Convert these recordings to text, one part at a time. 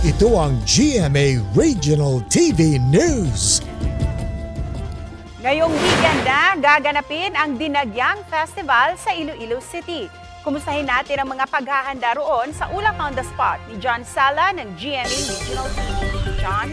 Ito ang GMA Regional TV News. Ngayong weekend na gaganapin ang Dinagyang Festival sa Iloilo City. Kumustahin natin ang mga paghahanda roon sa Ulang on the Spot ni John Sala ng GMA Regional TV. John?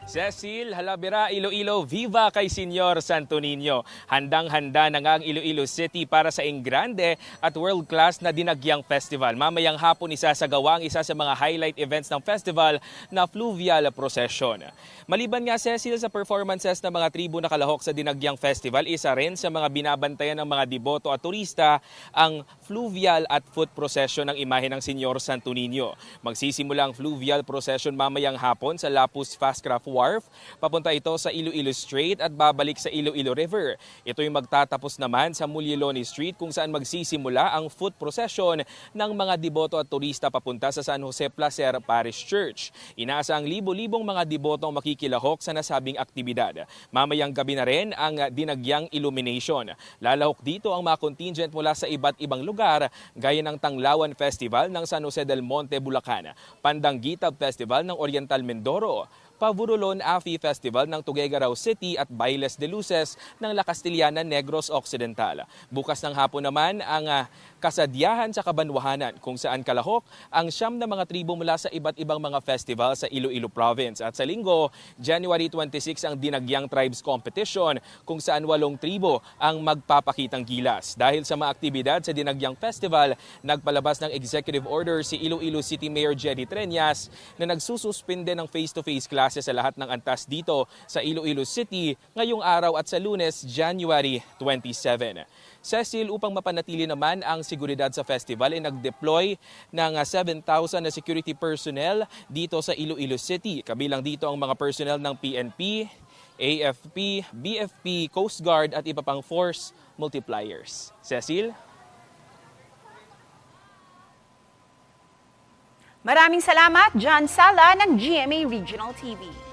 Cecil, Halabira, Iloilo, viva kay Senyor Santo Niño. Handang-handa na nga ang Iloilo City para sa Ingrande at world-class na Dinagyang Festival. Mamayang hapon isasagawa ang isa sa mga highlight events ng festival na fluvial procession. Maliban nga, Cecil, sa performances ng mga tribo na kalahok sa Dinagyang Festival, isa rin sa mga binabantayan ng mga deboto at turista ang fluvial at foot procession ng imahe ng Senyor Santo Niño. Magsisimula ang fluvial procession mamayang hapon sa Lapus Fastcraft Wharf. Papunta ito sa Iloilo Strait at babalik sa Iloilo River. Ito'y magtatapos naman sa Mulieloni Street kung saan magsisimula ang foot procession ng mga deboto at turista papunta sa San Jose Placer Parish Church. Inaasa ang libo-libong mga debotong makikilahok sa nasabing aktibidad. Mamayang gabi na rin ang Dinagyang Illumination. Lalahok dito ang mga contingent mula sa iba't ibang lugar gaya ng Tanglawan Festival ng San Jose del Monte, Bulacan, Pandanggitab Festival ng Oriental Mindoro, Pavurulon Afi Festival ng Tuguegarao City at Bailes de Luces ng La Castillana, Negros Occidental. Bukas ng hapon naman ang Kasadyahan sa Kabanwahanan kung saan kalahok ang siyam na mga tribo mula sa iba't ibang mga festival sa Iloilo Province. At sa linggo, January 26 ang Dinagyang Tribes Competition kung saan 8 tribo ang magpapakitang gilas. Dahil sa mga aktibidad sa Dinagyang Festival, nagpalabas ng executive order si Iloilo City Mayor Jerry Treñas na nagsususpinde ng face-to-face classes sa lahat ng antas dito sa Iloilo City ngayong araw at sa Lunes, January 27. Cecil, upang mapanatili naman ang seguridad sa festival ay nag-deploy ng 7,000 na security personnel dito sa Iloilo City. Kabilang dito ang mga personnel ng PNP, AFP, BFP, Coast Guard at iba pang force multipliers. Cecil? Maraming salamat, John Sala ng GMA Regional TV.